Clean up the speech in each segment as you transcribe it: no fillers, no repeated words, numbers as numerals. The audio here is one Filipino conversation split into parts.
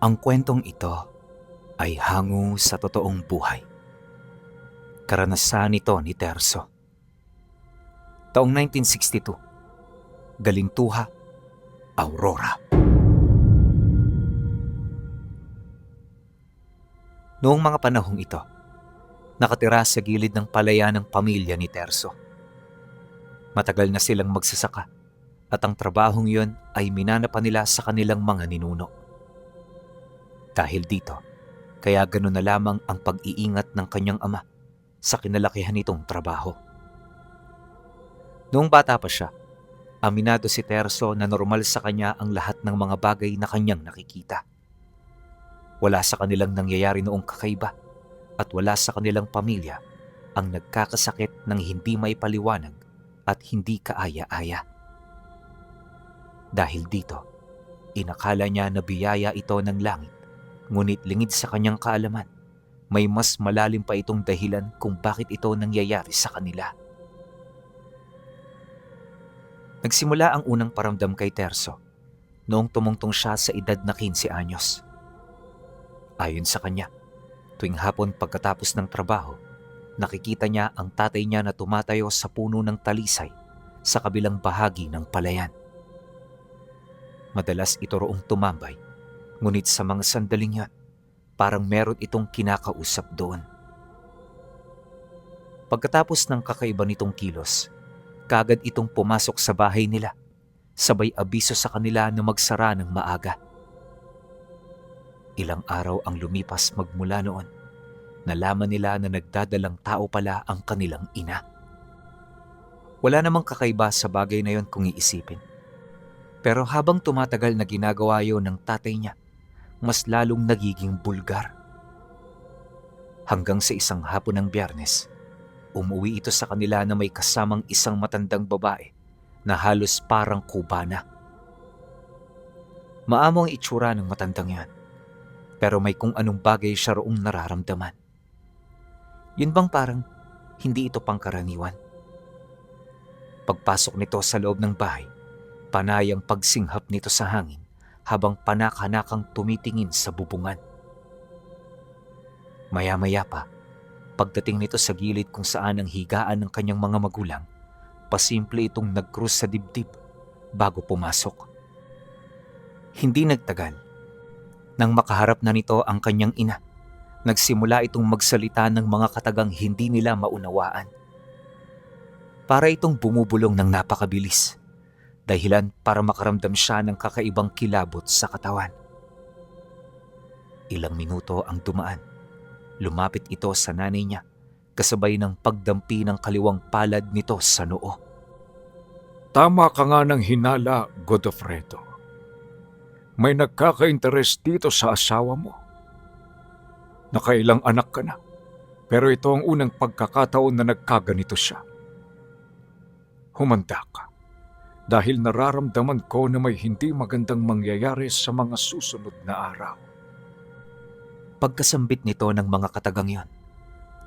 Ang kwentong ito ay hango sa totoong buhay. Karanasan nito ni Terso. Taong 1962, Galintuha, Aurora. Noong mga panahong ito, nakatira sa gilid ng palayan ng pamilya ni Terso. Matagal na silang magsasaka at ang trabahong yun ay minana pa nila sa kanilang mga ninuno. Dahil dito, kaya ganun na lamang ang pag-iingat ng kanyang ama sa kinalakihan nitong trabaho. Noong bata pa siya, aminado si Terso na normal sa kanya ang lahat ng mga bagay na kanyang nakikita. Wala sa kanilang nangyayari noong kakaiba at wala sa kanilang pamilya ang nagkakasakit ng hindi maipaliwanag at hindi kaaya-aya. Dahil dito, inakala niya na biyaya ito ng langit, ngunit lingid sa kanyang kaalaman, may mas malalim pa itong dahilan kung bakit ito nangyayari sa kanila. Nagsimula ang unang paramdam kay Terso noong tumungtong siya sa edad na 15 anyos. Ayon sa kanya, tuwing hapon pagkatapos ng trabaho, nakikita niya ang tatay niya na tumatayo sa puno ng talisay sa kabilang bahagi ng palayan. Madalas ito roong tumambay, ngunit sa mga sandaling yan, parang meron itong kinakausap doon. Pagkatapos ng kakaiba nitong kilos, kaagad itong pumasok sa bahay nila, sabay abiso sa kanila na magsara ng maaga. Ilang araw ang lumipas magmula noon, nalaman nila na nagdadalang tao pala ang kanilang ina. Wala namang kakaiba sa bagay na yon kung iisipin. Pero habang tumatagal na ginagawa yon ng tatay niya, mas lalong nagiging bulgar. Hanggang sa isang hapon ng Biyernes, umuwi ito sa kanila na may kasamang isang matandang babae na halos parang kubana. Maamo ang itsura ng matandang yan, pero may kung anong bagay siya roong nararamdaman. Yun bang parang hindi ito pangkaraniwan? Pagpasok nito sa loob ng bahay, panay ang pagsinghap nito sa hangin habang panak-hanakang tumitingin sa bubungan. Maya-maya pa, pagdating nito sa gilid kung saan ang higaan ng kanyang mga magulang, pasimple itong nag-cruise sa dibdib bago pumasok. Hindi nagtagal, nang makaharap na nito ang kanyang ina, nagsimula itong magsalita ng mga katagang hindi nila maunawaan. Para itong bumubulong ng napakabilis, dahilan para makaramdam siya ng kakaibang kilabot sa katawan. Ilang minuto ang dumaan. Lumapit ito sa nanay niya, kasabay ng pagdampi ng kaliwang palad nito sa noo. Tama ka nga ng hinala, Godofredo. May nagkaka-interes dito sa asawa mo. Nakailang anak ka na, pero ito ang unang pagkakataon na nagkaganito siya. Humanda ka, dahil nararamdaman ko na may hindi magandang mangyayari sa mga susunod na araw. Pagkasambit nito ng mga katagang yon,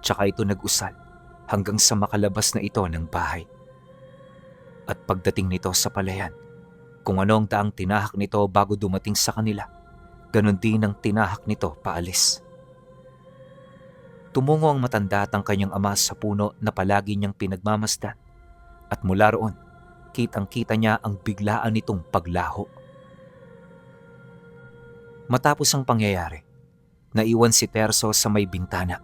tsaka ito nag-usal hanggang sa makalabas na ito ng bahay. At pagdating nito sa palayan, kung ano ang daang tinahak nito bago dumating sa kanila, ganon din ang tinahak nito paalis. Tumungo ang matanda at ang kanyang ama sa puno na palagi niyang pinagmamasdan, at mula roon, kitang-kita niya ang biglaan nitong paglaho. Matapos ang pangyayari, naiwan si Terso sa may bintana,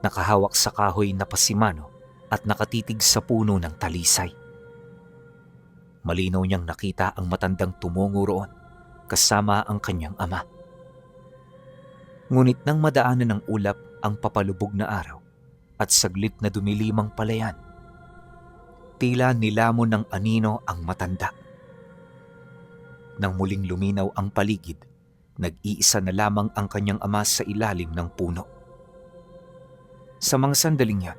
nakahawak sa kahoy na pasimano at nakatitig sa puno ng talisay. Malinaw niyang nakita ang matandang tumungo roon kasama ang kanyang ama. Ngunit nang madaanan ng ulap ang papalubog na araw at saglit na dumilimang palayan, tila nilamon ng anino ang matanda. Nang muling luminaw ang paligid, nag-iisa na lamang ang kanyang ama sa ilalim ng puno. Sa mga sandaling yan,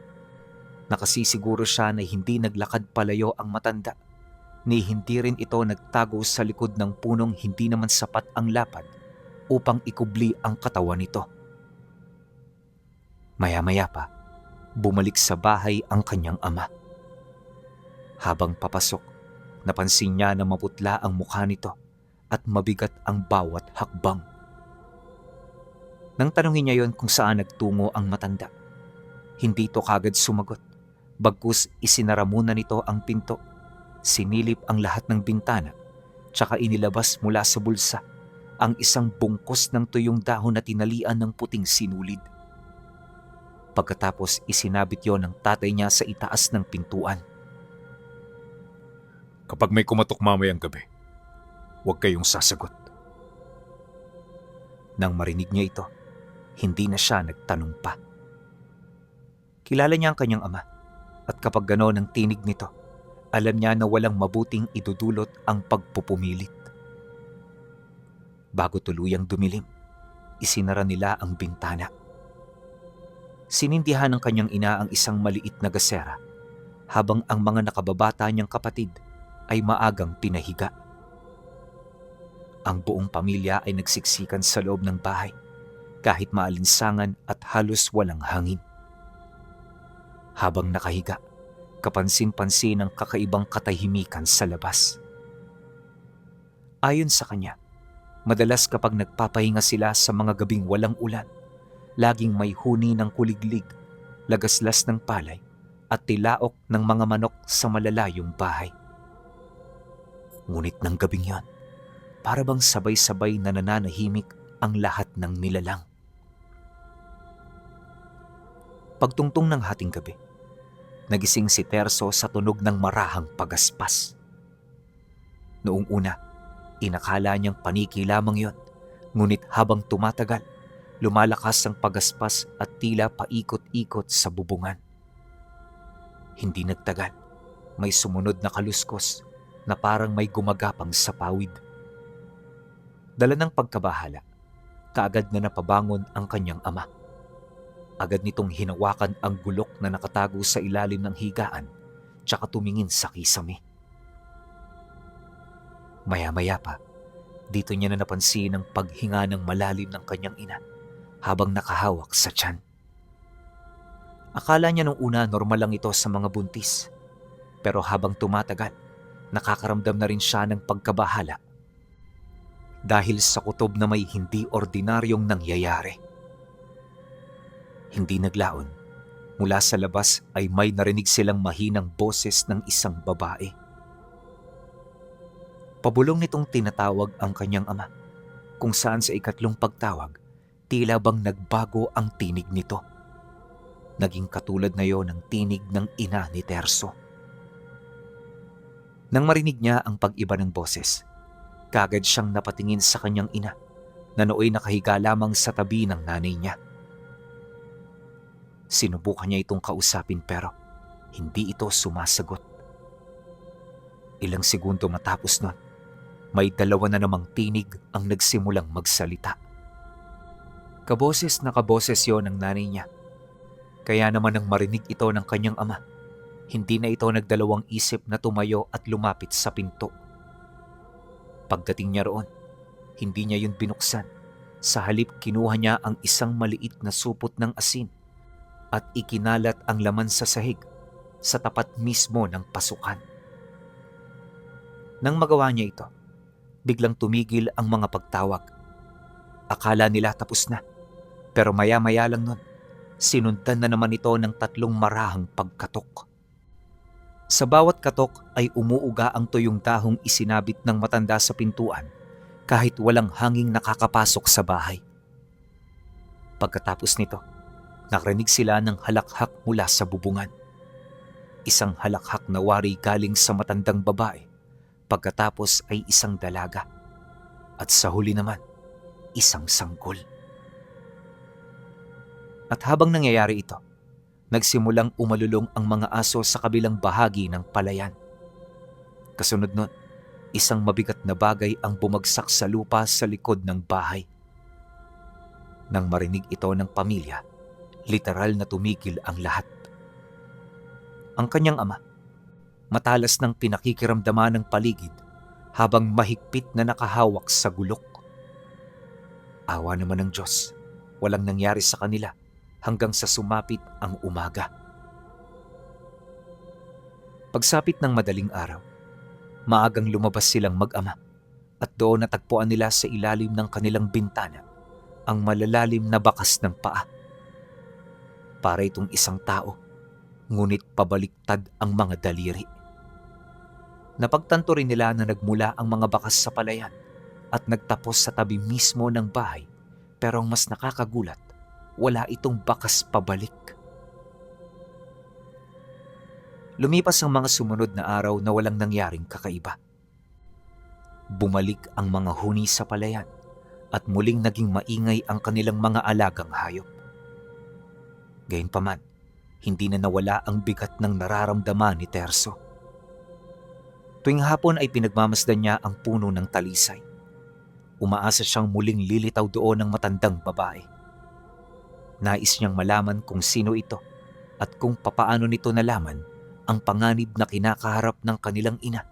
nakasisiguro siya na hindi naglakad palayo ang matanda, ni hindi rin ito nagtago sa likod ng punong hindi naman sapat ang lapad upang ikubli ang katawan nito. Maya-maya pa, bumalik sa bahay ang kanyang ama. Habang papasok, napansin niya na maputla ang mukha nito at mabigat ang bawat hakbang. Nang tanungin niya yon kung saan nagtungo ang matanda, hindi ito kagad sumagot. Bagkus isinara muna nito ang pinto, sinilip ang lahat ng bintana, tsaka inilabas mula sa bulsa ang isang bungkos ng tuyong dahon na tinalian ng puting sinulid. Pagkatapos isinabit yon ng tatay niya sa itaas ng pintuan. Kapag may kumatok mamayang gabi, huwag kayong sasagot. Nang marinig niya ito, hindi na siya nagtanong pa. Kilala niya ang kanyang ama, at kapag gano'n ang tinig nito, alam niya na walang mabuting idudulot ang pagpupumilit. Bago tuluyang dumilim, isinara nila ang bintana. Sinindihan ng kanyang ina ang isang maliit na gasera, habang ang mga nakababata niyang kapatid ay maagang pinahiga. Ang buong pamilya ay nagsiksikan sa loob ng bahay, kahit maalinsangan at halos walang hangin. Habang nakahiga, kapansin-pansin ang kakaibang katahimikan sa labas. Ayon sa kanya, madalas kapag nagpapahinga sila sa mga gabing walang ulan, laging may huni ng kuliglig, lagaslas ng palay, at tilaok ng mga manok sa malalayong bahay. Ngunit ng gabing yon, para bang sabay-sabay na nananahimik ang lahat ng nilalang. Pagtungtong ng hating gabi, nagising si Terso sa tunog ng marahang pagaspas. Noong una, inakala niyang paniki lamang yon, ngunit habang tumatagal, lumalakas ang pagaspas at tila paikot-ikot sa bubungan. Hindi nagtagal, may sumunod na kaluskos na parang may gumagapang sa pawid. Dala ng pagkabahala, kaagad na napabangon ang kanyang ama. Agad nitong hinawakan ang gulok na nakatago sa ilalim ng higaan, tsaka tumingin sa kisame. Maya-maya pa, dito niya na napansin ang paghinga ng malalim ng kanyang ina habang nakahawak sa tiyan. Akala niya nung una normal lang ito sa mga buntis, pero habang tumatagal, nakakaramdam na rin siya ng pagkabahala dahil sa kutob na may hindi ordinaryong nangyayari. Hindi naglaon, mula sa labas ay may narinig silang mahinang boses ng isang babae. Pabulong nitong tinatawag ang kanyang ama, kung saan sa ikatlong pagtawag, tila bang nagbago ang tinig nito. Naging katulad na yon ng tinig ng ina ni Terso. Nang marinig niya ang pag-iba ng boses, kagad siyang napatingin sa kanyang ina na nooy nakahiga lamang sa tabi ng nanay niya. Sinubukan niya itong kausapin pero hindi ito sumasagot. Ilang segundo matapos nun, may dalawa na namang tinig ang nagsimulang magsalita. Kaboses na kaboses yon ng nanay niya. Kaya naman nang marinig ito ng kanyang ama, hindi na ito nagdalawang isip na tumayo at lumapit sa pinto. Pagdating niya roon, hindi niya yun binuksan. Sa halip kinuha niya ang isang maliit na supot ng asin at ikinalat ang laman sa sahig sa tapat mismo ng pasukan. Nang magawa niya ito, biglang tumigil ang mga pagtawag. Akala nila tapos na, pero maya-maya lang nun, sinundan na naman ito ng 3 marahang pagkatok. Sa bawat katok ay umuuga ang tuyong dahong isinabit ng matanda sa pintuan kahit walang hanging nakakapasok sa bahay. Pagkatapos nito, nakarinig sila ng halakhak mula sa bubungan. Isang halakhak na wari galing sa matandang babae, pagkatapos ay isang dalaga, at sa huli naman, isang sanggol. At habang nangyayari ito, nagsimulang umalulong ang mga aso sa kabilang bahagi ng palayan. Kasunod nun, isang mabigat na bagay ang bumagsak sa lupa sa likod ng bahay. Nang marinig ito ng pamilya, literal na tumigil ang lahat. Ang kanyang ama, matalas ng pinakikiramdaman ng paligid habang mahigpit na nakahawak sa gulok. Awa naman ng Diyos, walang nangyari sa kanila hanggang sa sumapit ang umaga. Pagsapit ng madaling araw, maagang lumabas silang mag-ama at doon natagpuan nila sa ilalim ng kanilang bintana ang malalalim na bakas ng paa. Para itong isang tao, ngunit pabaliktad ang mga daliri. Napagtanto rin nila na nagmula ang mga bakas sa palayan at nagtapos sa tabi mismo ng bahay, pero ang mas nakakagulat, wala itong bakas pabalik. Lumipas ang mga sumunod na araw na walang nangyaring kakaiba. Bumalik ang mga huni sa palayan at muling naging maingay ang kanilang mga alagang hayop. Gayunpaman, hindi na nawala ang bigat ng nararamdaman ni Terso. Tuwing hapon ay pinagmamasdan niya ang puno ng talisay. Umaasa siyang muling lilitaw doon ng matandang babae. Nais niyang malaman kung sino ito at kung papaano nito nalaman ang panganib na kinakaharap ng kanilang ina.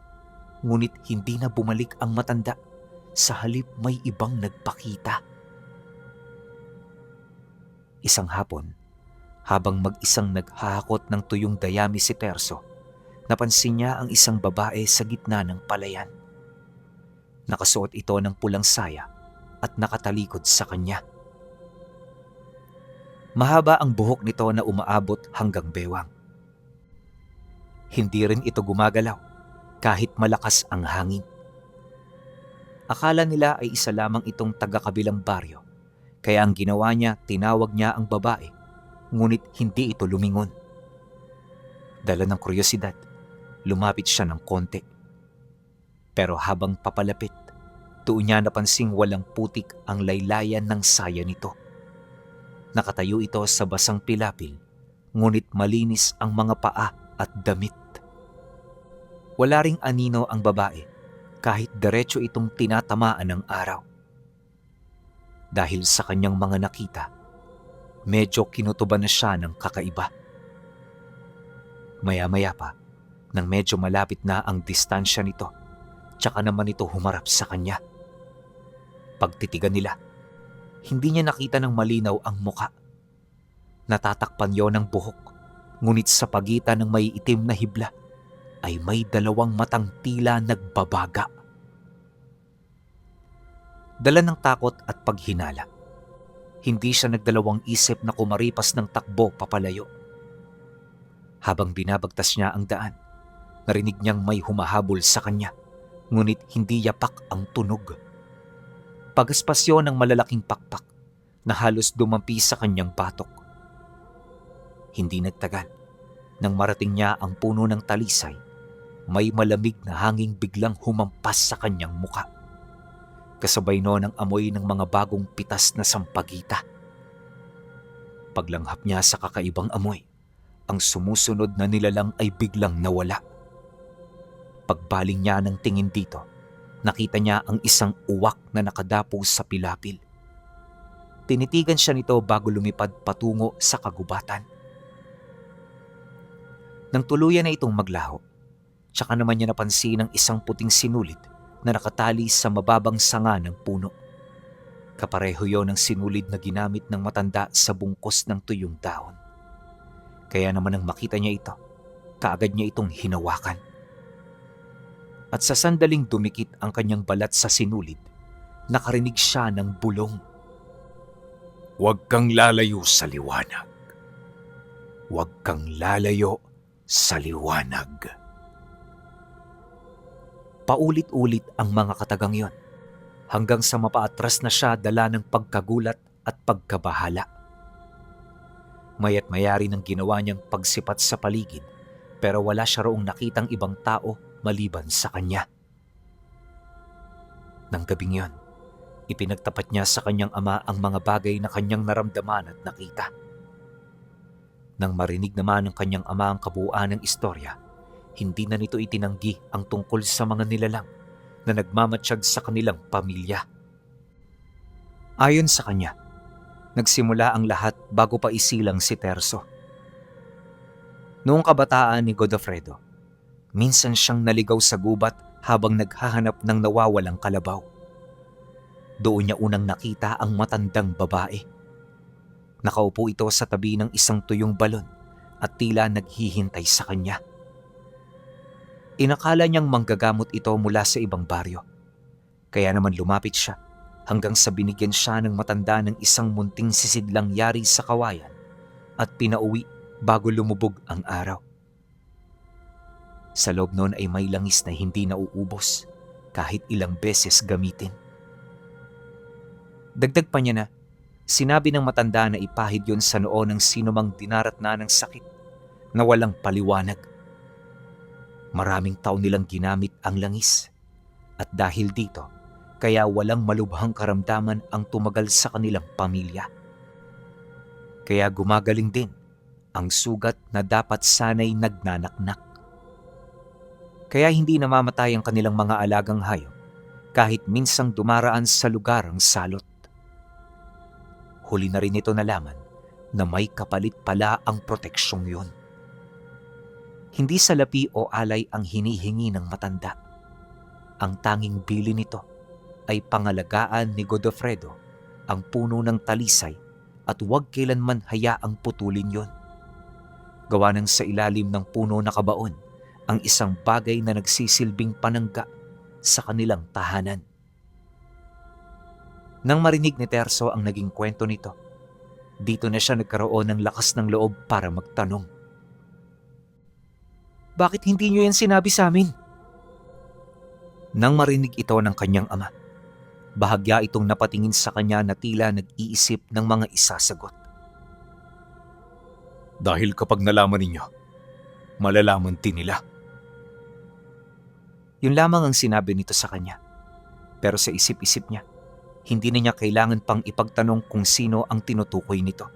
Ngunit hindi na bumalik ang matanda, sa halip may ibang nagpakita. Isang hapon, habang mag-isang naghahakot ng tuyong dayami si Terso, napansin niya ang isang babae sa gitna ng palayan. Nakasuot ito ng pulang saya at nakatalikod sa kanya. Mahaba ang buhok nito na umaabot hanggang bewang. Hindi rin ito gumagalaw kahit malakas ang hangin. Akala nila ay isa lamang itong taga-kabilang baryo, kaya ang ginawa niya, tinawag niya ang babae, ngunit hindi ito lumingon. Dala ng kuryosidad, lumapit siya ng konti. Pero habang papalapit, doon niya napansing walang putik ang laylayan ng saya nito. Nakatayo ito sa basang pilapil, ngunit malinis ang mga paa at damit. Wala ring anino ang babae, kahit diretso itong tinatamaan ng araw. Dahil sa kanyang mga nakita, medyo kinutuban na siya ng kakaiba. Maya-maya pa, nang medyo malapit na ang distansya nito, tsaka naman ito humarap sa kanya. Pagtitigan nila, hindi niya nakita ng malinaw ang muka. Natatakpan yon ng buhok, ngunit sa pagitan ng may itim na hibla, ay may dalawang matang tila nagbabaga. Dala ng takot at paghinala, hindi siya nagdalawang isip na kumaripas ng takbo papalayo. Habang binabagtas niya ang daan, narinig niyang may humahabol sa kanya, ngunit hindi yapak ang tunog. Pagaspas yun ng malalaking pakpak na halos dumampi sa kanyang patok. Hindi nagtagal, nang marating niya ang puno ng talisay, may malamig na hanging biglang humampas sa kanyang muka. Kasabay noon ang amoy ng mga bagong pitas na sampagita. Paglanghap niya sa kakaibang amoy, ang sumusunod na nilalang ay biglang nawala. Pagbaling niya ng tingin dito, nakita niya ang isang uwak na nakadapo sa pilapil. Tinitigan siya nito bago lumipad patungo sa kagubatan. Nang tuluyan na itong maglaho, tsaka naman niya napansin ang isang puting sinulid na nakatali sa mababang sanga ng puno. Kapareho yon ng sinulid na ginamit ng matanda sa bungkos ng tuyong dahon. Kaya naman nang makita niya ito, kaagad niya itong hinawakan. At sa sandaling dumikit ang kanyang balat sa sinulid, nakarinig siya ng bulong. Huwag kang lalayo sa liwanag. Huwag kang lalayo sa liwanag. Paulit-ulit ang mga katagang yon, hanggang sa mapaatras na siya dala ng pagkagulat at pagkabahala. Maya't maya rin ang ginawa niyang pagsipat sa paligid, pero wala siya roong nakitang ibang tao maliban sa kanya. Nang gabing yon, ipinagtapat niya sa kanyang ama ang mga bagay na kanyang naramdaman at nakita. Nang marinig naman ng kanyang ama ang kabuuan ng istorya, hindi na nito itinanggi ang tungkol sa mga nilalang na nagmamatsyag sa kanilang pamilya. Ayon sa kanya, nagsimula ang lahat bago pa isilang si Terso. Noong kabataan ni Godofredo, minsan siyang naligaw sa gubat habang naghahanap ng nawawalang kalabaw. Doon niya unang nakita ang matandang babae. Nakaupo ito sa tabi ng isang tuyong balon at tila naghihintay sa kanya. Inakala niyang manggagamot ito mula sa ibang baryo. Kaya naman lumapit siya hanggang sa binigyan siya ng matanda ng isang munting sisidlang yari sa kawayan at pinauwi bago lumubog ang araw. Sa loob noon ay may langis na hindi nauubos kahit ilang beses gamitin. Dagdag pa niya na, sinabi ng matanda na ipahid yon sa noo ng sinumang dinaratna ng sakit na walang paliwanag. Maraming taon nilang ginamit ang langis at dahil dito, kaya walang malubhang karamdaman ang tumagal sa kanilang pamilya. Kaya gumagaling din ang sugat na dapat sana'y nagnanaknak. Kaya hindi namamatay ang kanilang mga alagang hayop kahit minsang dumaraan sa lugar ang salot. Huli na rin ito nalaman na may kapalit pala ang proteksyong yun. Hindi salapi o alay ang hinihingi ng matanda. Ang tanging bili nito ay pangalagaan ni Godofredo ang puno ng talisay at huwag kailanman hayaang putulin yon. Gawa ng sa ilalim ng puno nakabaon ang isang bagay na nagsisilbing panangga sa kanilang tahanan. Nang marinig ni Terso ang naging kwento nito, dito na siya nagkaroon ng lakas ng loob para magtanong. Bakit hindi niyo yan sinabi sa amin? Nang marinig ito ng kanyang ama, bahagya itong napatingin sa kanya na tila nag-iisip ng mga isasagot. Dahil kapag nalaman ninyo, malalaman din nila. Yun lamang ang sinabi nito sa kanya. Pero sa isip-isip niya, hindi na niya kailangan pang ipagtanong kung sino ang tinutukoy nito.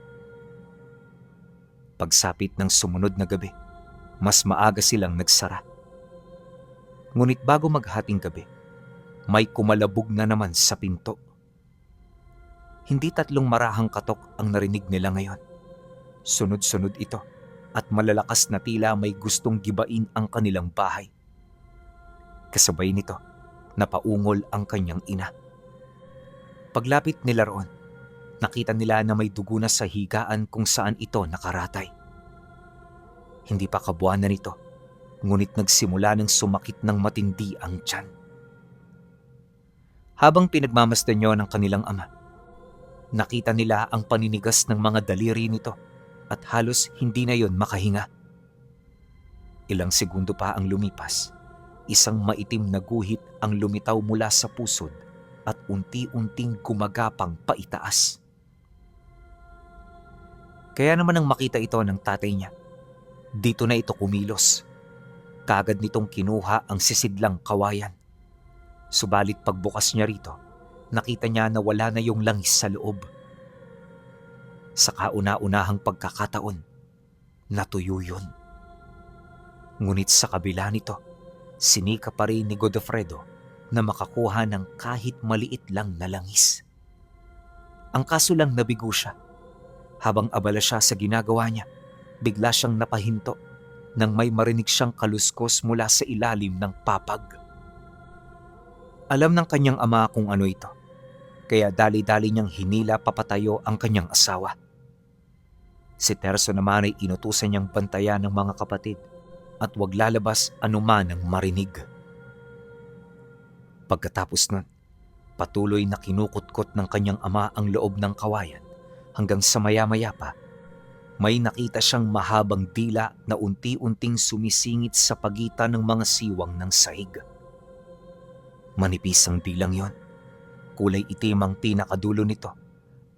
Pagsapit ng sumunod na gabi, mas maaga silang nagsara. Ngunit bago maghating gabi, may kumalabog na naman sa pinto. Hindi 3 marahang katok ang narinig nila ngayon. Sunod-sunod ito at malalakas na tila may gustong gibain ang kanilang bahay. Kasabay nito, napaungol ang kanyang ina. Paglapit nila roon, nakita nila na may dugo na sa higaan kung saan ito nakaratay. Hindi pa kabuuan nito, ngunit nagsimula ng sumakit ng matindi ang tiyan. Habang pinagmamasdan niyo ng kanilang ama, nakita nila ang paninigas ng mga daliri nito at halos hindi na yon makahinga. Ilang segundo pa ang lumipas, isang maitim na guhit ang lumitaw mula sa pusod at unti-unting gumagapang paitaas. Kaya naman nang makita ito ng tatay niya, dito na ito kumilos. Kagad nitong kinuha ang sisidlang kawayan. Subalit pagbukas niya rito, nakita niya na wala na yung langis sa loob. Sa kauna-unahang pagkakataon, natuyo yun. Ngunit sa kabila nito, sinika pa rin ni Godofredo na makakuha ng kahit maliit lang na langis. Ang kaso lang nabigo siya. Habang abala siya sa ginagawa niya, bigla siyang napahinto nang may marinig siyang kaluskos mula sa ilalim ng papag. Alam ng kanyang ama kung ano ito, kaya dali-dali niyang hinila papatayo ang kanyang asawa. Si Terso naman ay inutusan niyang bantayan ng mga kapatid at huwag lalabas anuman ang marinig. Pagkatapos nun, patuloy na kinukutkot ng kanyang ama ang loob ng kawayan hanggang sa maya-maya pa, may nakita siyang mahabang dila na unti-unting sumisingit sa pagitan ng mga siwang ng sahig. Manipis ang dilang yon, kulay itim ang pinakadulo nito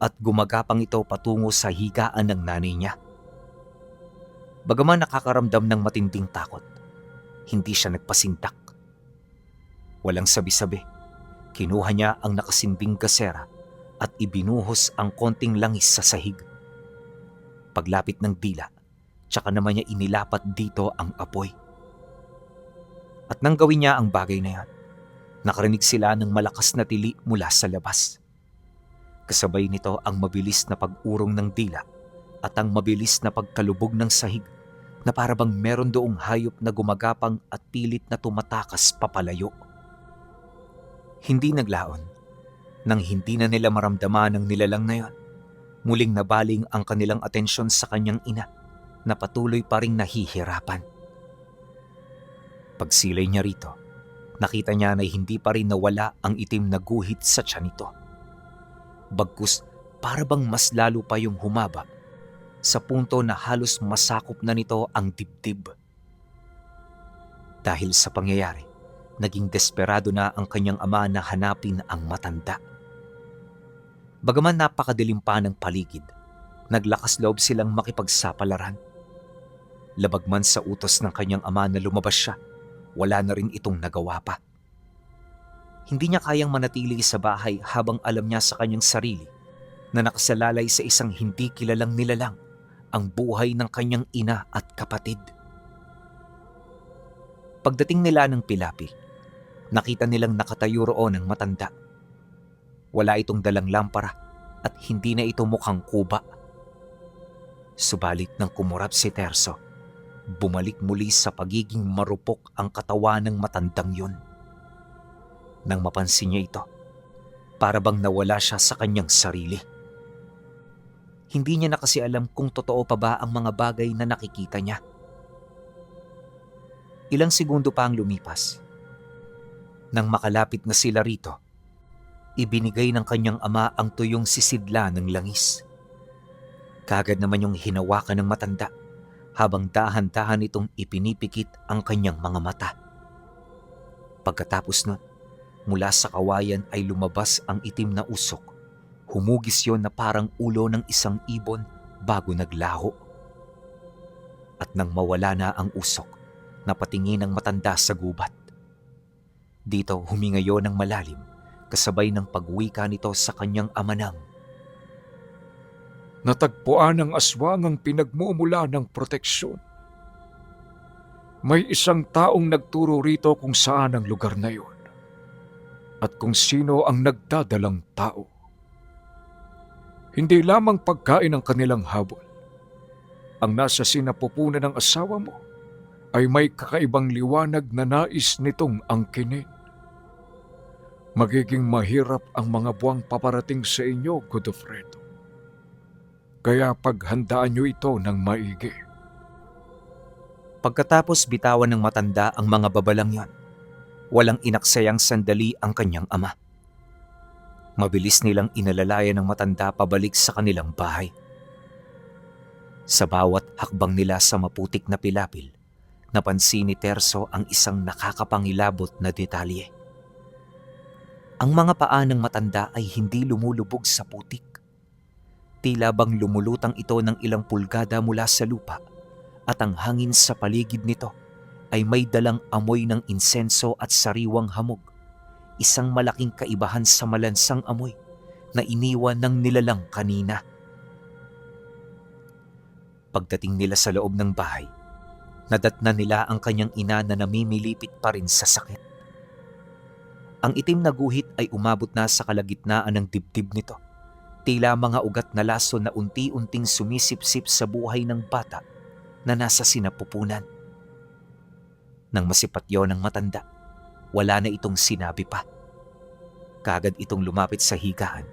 at gumagapang ito patungo sa higaan ng nanay niya. Bagaman nakakaramdam ng matinding takot, hindi siya nagpasindak. Walang sabi-sabi, kinuha niya ang nakasimbing gasera at ibinuhos ang konting langis sa sahig. Paglapit ng dila, tsaka naman niya inilapat dito ang apoy. At nang gawin niya ang bagay na yan, nakarinig sila ng malakas na tili mula sa labas. Kasabay nito ang mabilis na pag-urong ng dila at ang mabilis na pagkalubog ng sahig na para bang meron doong hayop na gumagapang at pilit na tumatakas papalayo. Hindi naglaon. Nang hindi na nila maramdaman ang nilalang na yon, muling nabaling ang kanilang atensyon sa kanyang ina na patuloy pa ring nahihirapan. Pagsilay niya rito, nakita niya na hindi pa rin nawala ang itim na guhit sa tiyan nito. Bagkus para bang mas lalo pa yung humaba sa punto na halos masakop na nito ang dibdib. Dahil sa pangyayari, naging desperado na ang kanyang ama na hanapin ang matanda. Bagaman napakadilim pa ng paligid, naglakas loob silang makipagsapalaran. Labag man sa utos ng kanyang ama na lumabas siya, wala na rin itong nagawa pa. Hindi niya kayang manatili sa bahay habang alam niya sa kanyang sarili na nakasalalay sa isang hindi kilalang nilalang ang buhay ng kanyang ina at kapatid. Pagdating nila ng Pilapi, nakita nilang nakatayo roon ang matanda. Wala itong dalang lampara at hindi na ito mukhang kuba. Subalit nang kumurap si Terso, bumalik muli sa pagiging marupok ang katawan ng matandang yun. Nang mapansin niya ito, para bang nawala siya sa kanyang sarili. Hindi niya na kasi alam kung totoo pa ba ang mga bagay na nakikita niya. Ilang segundo pa ang lumipas. Nang makalapit na sila rito, ibinigay ng kanyang ama ang tuyong sisidla ng langis. Kagad naman yung hinawakan ng matanda habang dahan-dahan itong ipinipikit ang kanyang mga mata. Pagkatapos nun, mula sa kawayan ay lumabas ang itim na usok. Humugis yon na parang ulo ng isang ibon bago naglaho. At nang mawala na ang usok, napatingin ang matanda sa gubat. Dito huminga yon ng malalim, kasabay ng pagwika nito sa kanyang ama ng, Natagpuan ng aswang ang pinagmumula ng proteksyon. May isang taong nagturo rito kung saan ang lugar na iyon at kung sino ang nagdadalang tao. Hindi lamang pagkain ang kanilang habol. Ang nasa sinapupunan ng asawa mo ay may kakaibang liwanag na nais nitong angkinin. Magiging mahirap ang mga buwang paparating sa inyo, Godofredo. Kaya paghandaan niyo ito ng maigi. Pagkatapos bitawan ng matanda ang mga babalang yon, walang inaksayang sandali ang kanyang ama. Mabilis nilang inalalayan ng matanda pabalik sa kanilang bahay. Sa bawat hakbang nila sa maputik na pilapil, napansin ni Terso ang isang nakakapangilabot na detalye. Ang mga paa ng matanda ay hindi lumulubog sa putik. Tila bang lumulutang ito ng ilang pulgada mula sa lupa at ang hangin sa paligid nito ay may dalang amoy ng insenso at sariwang hamog. Isang malaking kaibahan sa malansang amoy na iniwan ng nilalang kanina. Pagdating nila sa loob ng bahay, nadatna nila ang kanyang ina na namimilipit pa rin sa sakit. Ang itim na guhit ay umabot na sa kalagitnaan ng dibdib nito. Tila mga ugat na laso na unti-unting sumisipsip sa buhay ng bata na nasa sinapupunan. Nang masipat yon ng matanda, wala na itong sinabi pa. Kagad itong lumapit sa higaan,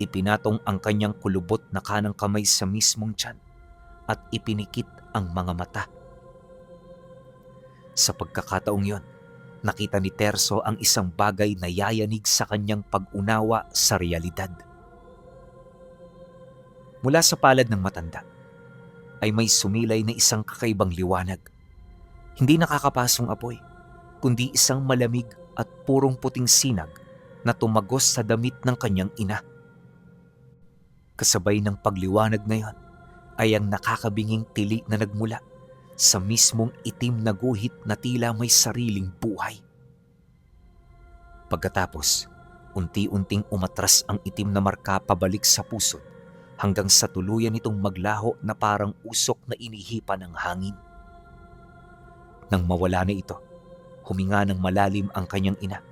ipinatong ang kanyang kulubot na kanang kamay sa mismong tiyan at ipinikit ang mga mata. Sa pagkakataong yon, nakita ni Terso ang isang bagay na yayanig sa kanyang pag-unawa sa realidad. Mula sa palad ng matanda ay may sumilay na isang kakaibang liwanag. Hindi nakakapasong apoy, kundi isang malamig at purong puting sinag na tumagos sa damit ng kanyang ina. Kasabay ng pagliwanag na yon ay ang nakakabinging tili na nagmula sa mismong itim na guhit na tila may sariling buhay. Pagkatapos, unti-unting umatras ang itim na marka pabalik sa pusod hanggang sa tuluyan itong maglaho na parang usok na inihipa ng hangin. Nang mawala na ito, huminga ng malalim ang kanyang ina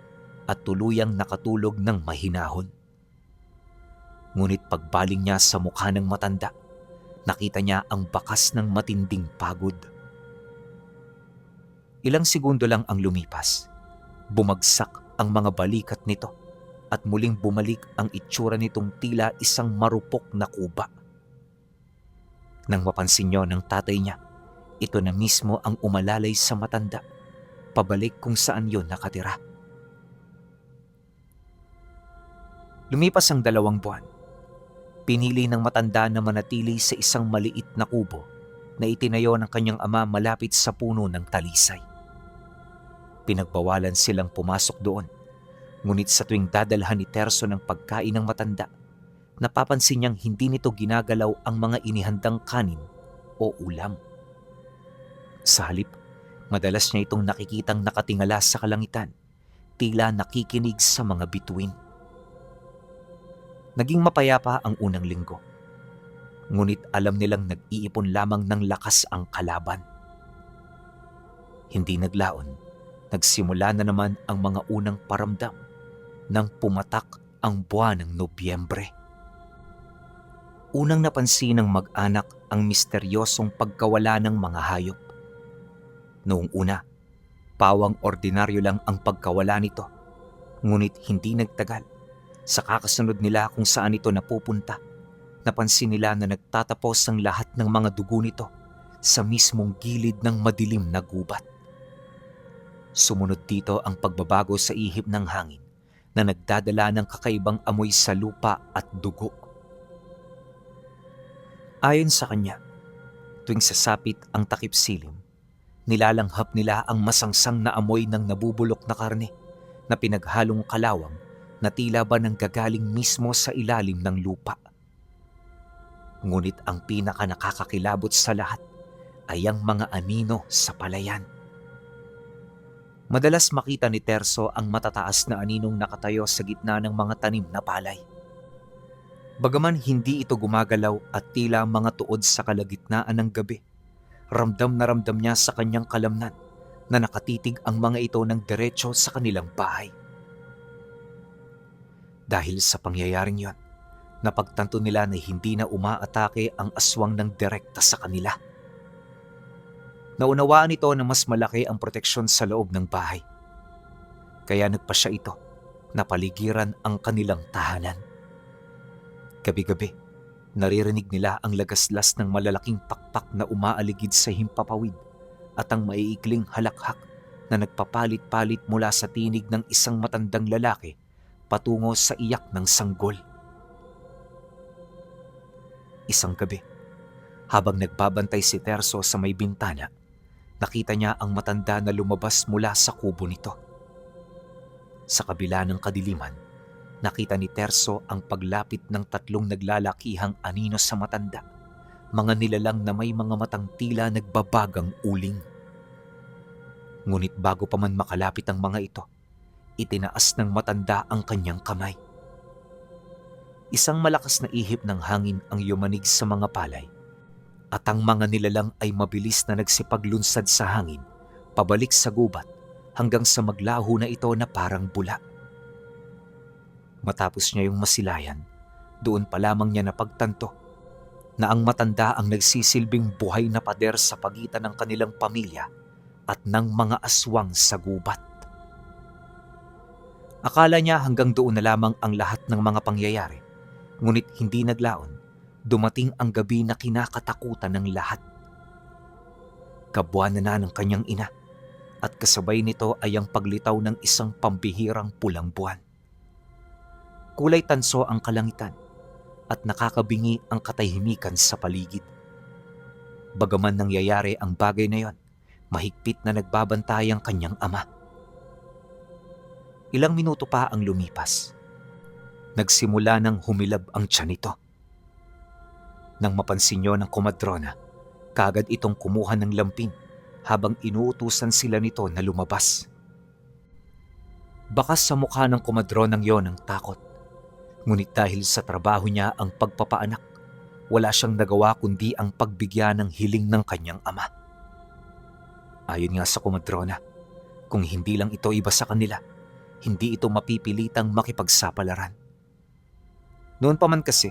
at tuluyang nakatulog ng mahinahon. Ngunit pagbaling niya sa mukha ng matanda, nakita niya ang bakas ng matinding pagod. Ilang segundo lang ang lumipas. Bumagsak ang mga balikat nito at muling bumalik ang itsura nitong tila isang marupok na kuba. Nang mapansin niyo ng tatay niya, ito na mismo ang umalalay sa matanda, pabalik kung saan yon nakatira. Lumipas ang 2 buwan Pinili ng matanda na manatili sa isang maliit na kubo na itinayo ng kanyang ama malapit sa puno ng talisay. Pinagbawalan silang pumasok doon, ngunit sa tuwing dadalhan ni Terso ng pagkain ng matanda, napapansin niyang hindi nito ginagalaw ang mga inihandang kanin o ulam. Sa halip, madalas niya itong nakikitang nakatingala sa kalangitan, tila nakikinig sa mga bituin. Naging mapayapa ang unang linggo, ngunit alam nilang nag-iipon lamang ng lakas ang kalaban. Hindi naglaon, nagsimula na naman ang mga unang paramdam nang pumatak ang buwan ng Nobyembre. Unang napansin ng mag-anak ang misteryosong pagkawala ng mga hayop. Noong una, pawang ordinaryo lang ang pagkawala nito, ngunit hindi nagtagal. Sa kakasunod nila kung saan ito napupunta, napansin nila na nagtatapos ang lahat ng mga dugo nito sa mismong gilid ng madilim na gubat. Sumunod dito ang pagbabago sa ihip ng hangin na nagdadala ng kakaibang amoy sa lupa at dugo. Ayon sa kanya, tuwing sasapit ang takip silim, nilalanghap nila ang masangsang na amoy ng nabubulok na karne na pinaghalong kalawang na tila ba nanggagaling mismo sa ilalim ng lupa. Ngunit ang pinaka nakakakilabot sa lahat ay ang mga anino sa palayan. Madalas makita ni Terso ang matataas na aninong nakatayo sa gitna ng mga tanim na palay. Bagaman hindi ito gumagalaw at tila mga tuod sa kalagitnaan ng gabi, ramdam na ramdam niya sa kanyang kalamnan na nakatitig ang mga ito ng diretso sa kanilang bahay. Dahil sa pangyayaring yon, napagtanto nila na hindi na umaatake ang aswang ng direkta sa kanila. Naunawaan ito na mas malaki ang proteksyon sa loob ng bahay. Kaya nagpasya ito na paligiran ang kanilang tahanan. Gabi-gabi, naririnig nila ang lagaslas ng malalaking pakpak na umaaligid sa himpapawid at ang maiikling halakhak na nagpapalit-palit mula sa tinig ng isang matandang lalaki patungo sa iyak ng sanggol. Isang gabi, habang nagbabantay si Terso sa may bintana, nakita niya ang matanda na lumabas mula sa kubo nito. Sa kabila ng kadiliman, nakita ni Terso ang paglapit ng tatlong naglalakihang anino sa matanda, mga nilalang na may mga matang tila nagbabagang uling. Ngunit bago pa man makalapit ang mga ito, itinaas ng matanda ang kanyang kamay. Isang malakas na ihip ng hangin ang yumanig sa mga palay at ang mga nilalang ay mabilis na nagsipaglunsad sa hangin, pabalik sa gubat hanggang sa maglaho na ito na parang bula. Matapos niya yung masilayan, doon pa lamang niya napagtanto na ang matanda ang nagsisilbing buhay na pader sa pagitan ng kanilang pamilya at ng mga aswang sa gubat. Akala niya hanggang doon na lamang ang lahat ng mga pangyayari, ngunit hindi naglaon, dumating ang gabi na kinakatakutan ng lahat. Kabuwanan na ng kanyang ina at kasabay nito ay ang paglitaw ng isang pambihirang pulang buwan. Kulay tanso ang kalangitan at nakakabingi ang katahimikan sa paligid. Bagaman nangyayari ang bagay na yon, mahigpit na nagbabantay ang kanyang ama. Ilang minuto pa ang lumipas. Nagsimula nang humilab ang tiyan nito. Nang mapansin niyo ng komadrona, kaagad itong kumuha ng lampin habang inuutusan sila nito na lumabas. Bakas sa mukha ng komadronang yon ang takot. Ngunit dahil sa trabaho niya ang pagpapaanak, wala siyang nagawa kundi ang pagbigyan ng hiling ng kanyang ama. Ayon nga sa komadrona, kung hindi lang ito iba sa kanila, hindi ito mapipilitang makipagsapalaran. Noon pa man kasi,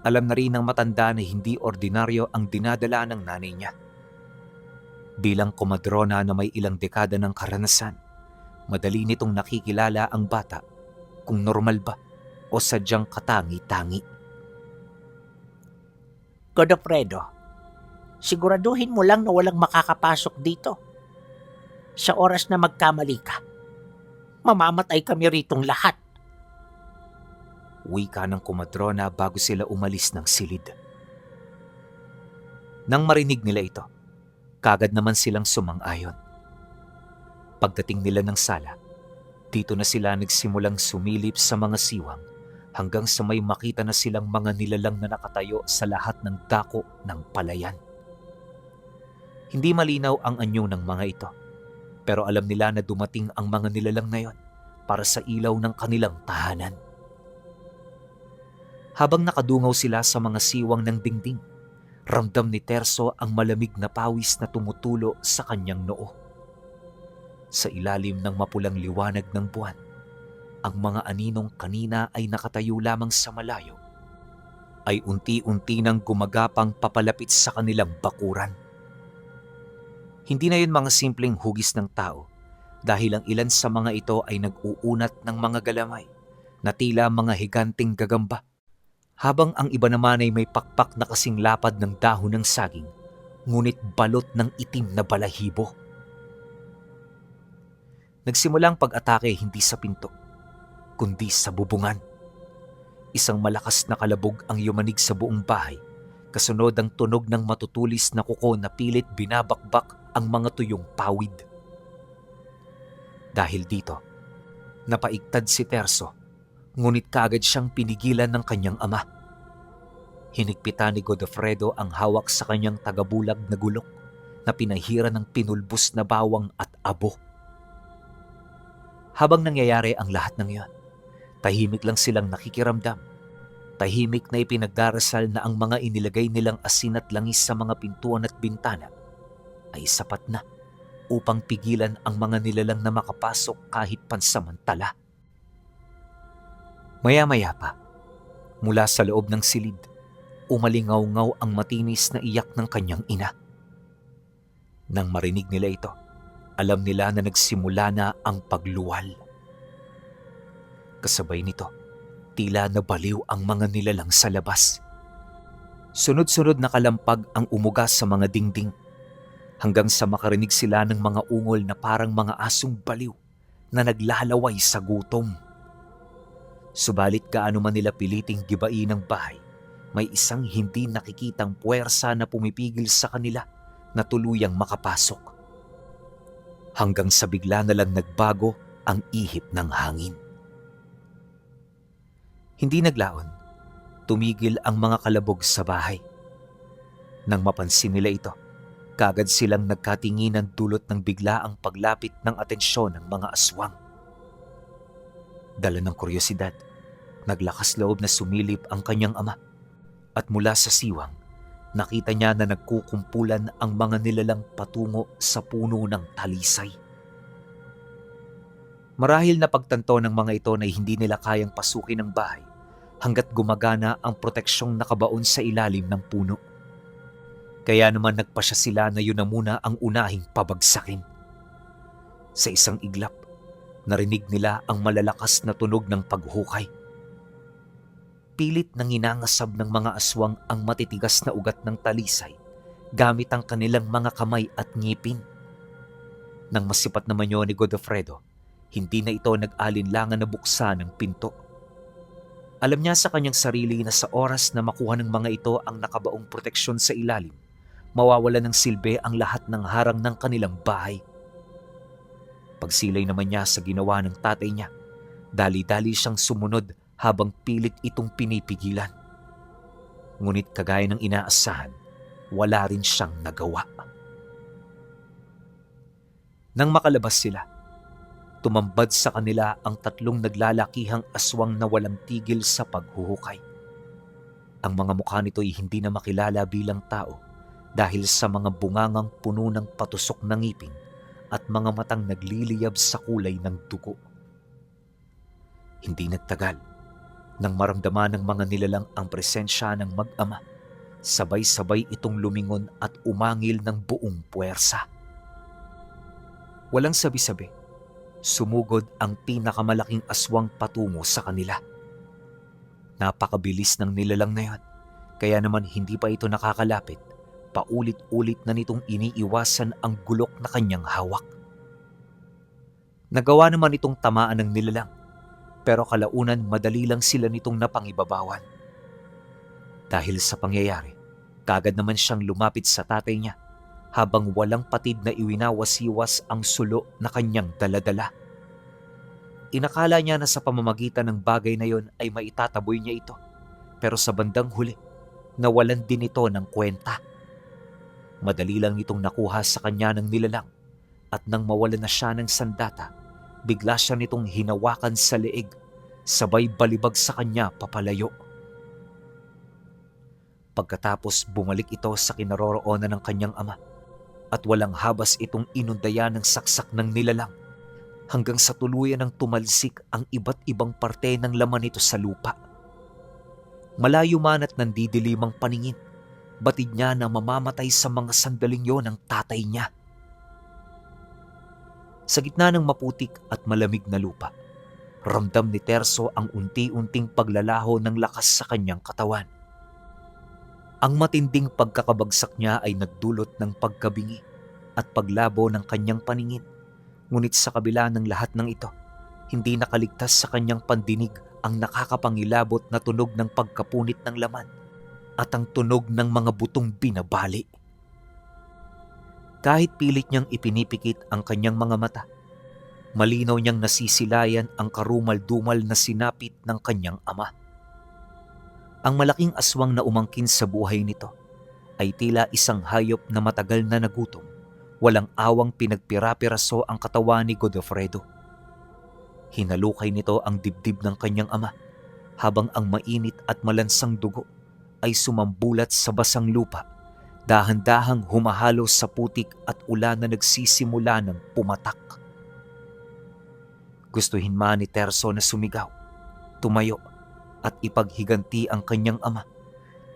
alam na rin ng matanda na hindi ordinaryo ang dinadala ng nanay niya. Bilang komadrona na may ilang dekada ng karanasan, madali nitong nakikilala ang bata kung normal ba o sadyang katangi-tangi. Godofredo, siguraduhin mo lang na walang makakapasok dito. Sa oras na magkamali ka, mamamatay kami ritong lahat. Wika ng kumadrona bago sila umalis ng silid. Nang marinig nila ito, kagad naman silang sumang-ayon. Pagdating nila ng sala, dito na sila nagsimulang sumilip sa mga siwang hanggang sa may makita na silang mga nilalang na nakatayo sa lahat ng dako ng palayan. Hindi malinaw ang anyo ng mga ito, pero alam nila na dumating ang mga nilalang na yon para sa ilaw ng kanilang tahanan. Habang nakadungaw sila sa mga siwang ng dingding, ramdam ni Terso ang malamig na pawis na tumutulo sa kanyang noo. Sa ilalim ng mapulang liwanag ng buwan, ang mga aninong kanina ay nakatayo lamang sa malayo, ay unti-unti nang gumagapang papalapit sa kanilang bakuran. Hindi na yun mga simpleng hugis ng tao dahil ang ilan sa mga ito ay nag-uunat ng mga galamay na tila mga higanting gagamba, habang ang iba naman ay may pakpak na kasing lapad ng dahon ng saging, ngunit balot ng itim na balahibo. Nagsimulang pag-atake hindi sa pinto, kundi sa bubungan. Isang malakas na kalabog ang yumanig sa buong bahay, kasunod ang tunog ng matutulis na kuko na pilit binabakbak ang mga tuyong pawid. Dahil dito, napaigtad si Terso, ngunit kaagad siyang pinigilan ng kanyang ama. Hinigpitan ni Godofredo ang hawak sa kanyang tagabulag na gulok na pinahira ng pinulbos na bawang at abo. Habang nangyayari ang lahat ng iyon, tahimik lang silang nakikiramdam. Tahimik na ipinagdarasal na ang mga inilagay nilang asin at langis sa mga pintuan at bintana ay sapat na upang pigilan ang mga nilalang na makapasok kahit pansamantala. Maya-maya pa, mula sa loob ng silid, umalingaw-ngaw ang matinis na iyak ng kanyang ina. Nang marinig nila ito, alam nila na nagsimula na ang pagluwal. Kasabay nito, tila nabaliw ang mga nilalang sa labas. Sunod-sunod na kalampag ang umugas sa mga dingding, hanggang sa makarinig sila ng mga ungol na parang mga asong baliw na naglalaway sa gutom. Subalit gaano man nila piliting gibain ang bahay, may isang hindi nakikitang puwersa na pumipigil sa kanila na tuluyang makapasok. Hanggang sa bigla na lang nagbago ang ihip ng hangin. Hindi naglaon, tumigil ang mga kalabog sa bahay. Nang mapansin nila ito, kaagad silang nagkatinginan dulot ng bigla ang paglapit ng atensyon ng mga aswang. Dala ng kuryosidad, naglakas loob na sumilip ang kanyang ama, at mula sa siwang, nakita niya na nagkukumpulan ang mga nilalang patungo sa puno ng talisay. Marahil na pagtanto ng mga ito na hindi nila kayang pasukin ang bahay hanggat gumagana ang proteksyong nakabaon sa ilalim ng puno. Kaya naman nagpasya sila na yun na muna ang unahing pabagsakin. Sa isang iglap, narinig nila ang malalakas na tunog ng paghukay. Pilit nang inangasab ng mga aswang ang matitigas na ugat ng talisay gamit ang kanilang mga kamay at ngipin. Nang masipat naman yun ni Godofredo, hindi na ito nag-alinlangan na buksan ang pinto. Alam niya sa kanyang sarili na sa oras na makuha ng mga ito ang nakabaong proteksyon sa ilalim, mawawala ng silbi ang lahat ng harang ng kanilang bahay. Pagsilay naman niya sa ginawa ng tatay niya, dali-dali siyang sumunod habang pilit itong pinipigilan. Ngunit kagaya ng inaasahan, wala rin siyang nagawa. Nang makalabas sila, tumambad sa kanila ang tatlong naglalakihang aswang na walang tigil sa paghuhukay. Ang mga mukha nito ay hindi na makilala bilang tao dahil sa mga bungangang puno ng patusok na ngipin at mga matang nagliliyab sa kulay ng dugo. Hindi nagtagal, nang maramdaman ng mga nilalang ang presensya ng mag-ama, sabay-sabay itong lumingon at umangil ng buong puwersa. Walang sabi-sabi, sumugod ang pinakamalaking aswang patungo sa kanila. Napakabilis ng nilalang na yon, kaya naman hindi pa ito nakakalapit, paulit-ulit na nitong iniiwasan ang gulok na kanyang hawak. Nagawa naman itong tamaan ng nilalang, pero kalaunan madali lang sila nitong napangibabawan. Dahil sa pangyayari, kagad naman siyang lumapit sa tatay niya habang walang patid na iwinawasiwas ang sulo na kanyang daladala. Inakala niya na sa pamamagitan ng bagay na yon ay maitataboy niya ito, pero sa bandang huli, nawalan din ito ng kwenta. Madali lang itong nakuha sa kanya ng nilalang at nang mawalan na siya ng sandata, bigla siya nitong hinawakan sa leeg, sabay balibag sa kanya papalayo. Pagkatapos bumalik ito sa kinaroroonan ng kanyang ama at walang habas itong inundayan ng saksak ng nilalang hanggang sa tuluyan ng tumalsik ang iba't ibang parte ng laman nito sa lupa. Malayo man at nandidilimang paningin, batid niya na mamamatay sa mga sandaling yon ang tatay niya. Sa gitna ng maputik at malamig na lupa, ramdam ni Terso ang unti-unting paglalaho ng lakas sa kanyang katawan. Ang matinding pagkakabagsak niya ay nagdulot ng pagkabingi at paglabo ng kanyang paningin. Ngunit sa kabila ng lahat ng ito, hindi nakaligtas sa kanyang pandinig ang nakakapangilabot na tunog ng pagkapunit ng laman at ang tunog ng mga butong binabali. Kahit pilit niyang ipinipikit ang kanyang mga mata, malinaw niyang nasisilayan ang karumal-dumal na sinapit ng kanyang ama. Ang malaking aswang na umangkin sa buhay nito ay tila isang hayop na matagal na nagutom, walang awang pinagpira-piraso ang katawan ni Godofredo. Hinalukay nito ang dibdib ng kanyang ama habang ang mainit at malansang dugo ay sumambulat sa basang lupa, dahan-dahang humahalo sa putik at ulan na nagsisimula ng pumatak. Gustuhin man ni Terso na sumigaw, tumayo at ipaghiganti ang kanyang ama,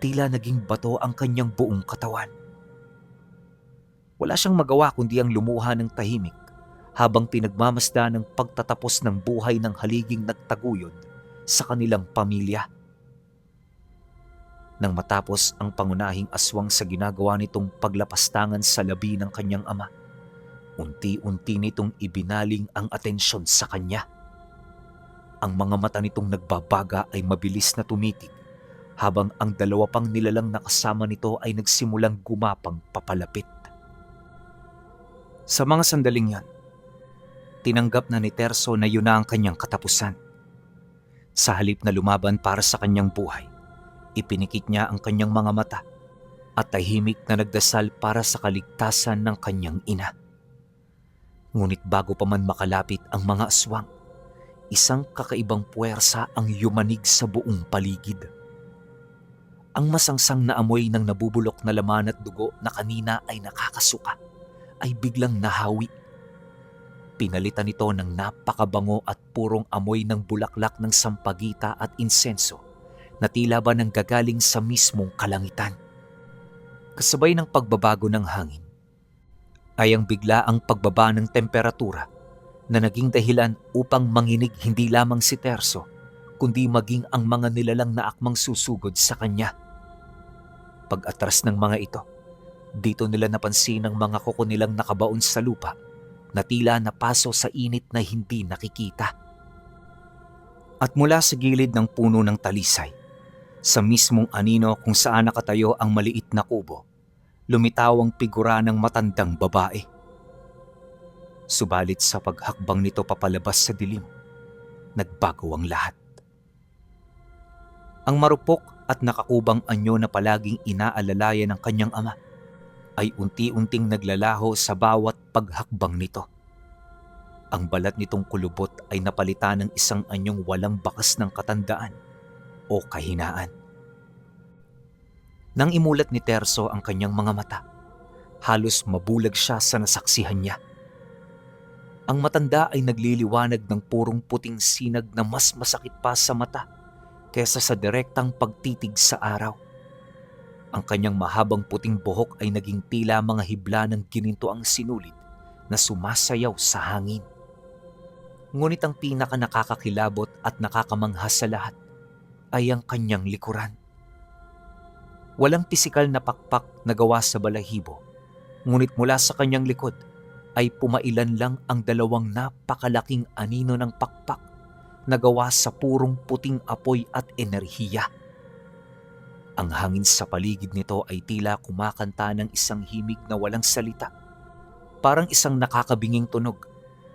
tila naging bato ang kanyang buong katawan. Wala siyang magawa kundi ang lumuha ng tahimik habang pinagmamasdan ng pagtatapos ng buhay ng haliging nagtaguyod sa kanilang pamilya. Nang matapos ang pangunahing aswang sa ginagawa nitong paglapastangan sa labi ng kanyang ama, unti-unti nitong ibinaling ang atensyon sa kanya. Ang mga mata nitong nagbabaga ay mabilis na tumitig habang ang dalawa pang nilalang na kasama nito ay nagsimulang gumapang papalapit. Sa mga sandaling yan, tinanggap na ni Terso na yun na ang kanyang katapusan. Sa halip na lumaban para sa kanyang buhay, ipinikit niya ang kanyang mga mata at tahimik na nagdasal para sa kaligtasan ng kanyang ina. Ngunit bago pa man makalapit ang mga aswang, isang kakaibang puwersa ang yumanig sa buong paligid. Ang masangsang na amoy ng nabubulok na laman at dugo na kanina ay nakakasuka ay biglang nahawi. Pinalitan ito ng napakabango at purong amoy ng bulaklak ng sampagita at insenso na tila ba nanggagaling sa mismong kalangitan. Kasabay ng pagbabago ng hangin, ay ang bigla ang pagbaba ng temperatura na naging dahilan upang manginig hindi lamang si Terso, kundi maging ang mga nilalang na akmang susugod sa kanya. Pag-atras ng mga ito, dito nila napansin ang mga kuko nilang nakabaon sa lupa na tila napaso sa init na hindi nakikita. At mula sa gilid ng puno ng talisay, sa mismong anino kung saan nakatayo ang maliit na kubo, lumitaw ang figura ng matandang babae. Subalit sa paghakbang nito papalabas sa dilim, nagbago ang lahat. Ang marupok at nakakubang anyo na palaging inaalalayan ng kanyang ama ay unti-unting naglalaho sa bawat paghakbang nito. Ang balat nitong kulubot ay napalitan ng isang anyong walang bakas ng katandaan o kahinaan. Nang imulat ni Terso ang kanyang mga mata, halos mabulag siya sa nasaksihan niya. Ang matanda ay nagliliwanag ng purong puting sinag na mas masakit pa sa mata kaysa sa direktang pagtitig sa araw. Ang kanyang mahabang puting buhok ay naging tila mga hibla ng gininto ang sinulid na sumasayaw sa hangin. Ngunit ang pinaka nakakakilabot at nakakamangha sa lahat ay ang kanyang likuran. Walang pisikal na pakpak na gawa sa balahibo, ngunit mula sa kanyang likod ay pumailan lang ang dalawang napakalaking anino ng pakpak na gawa sa purong puting apoy at enerhiya. Ang hangin sa paligid nito ay tila kumakanta ng isang himig na walang salita. Parang isang nakakabinging tunog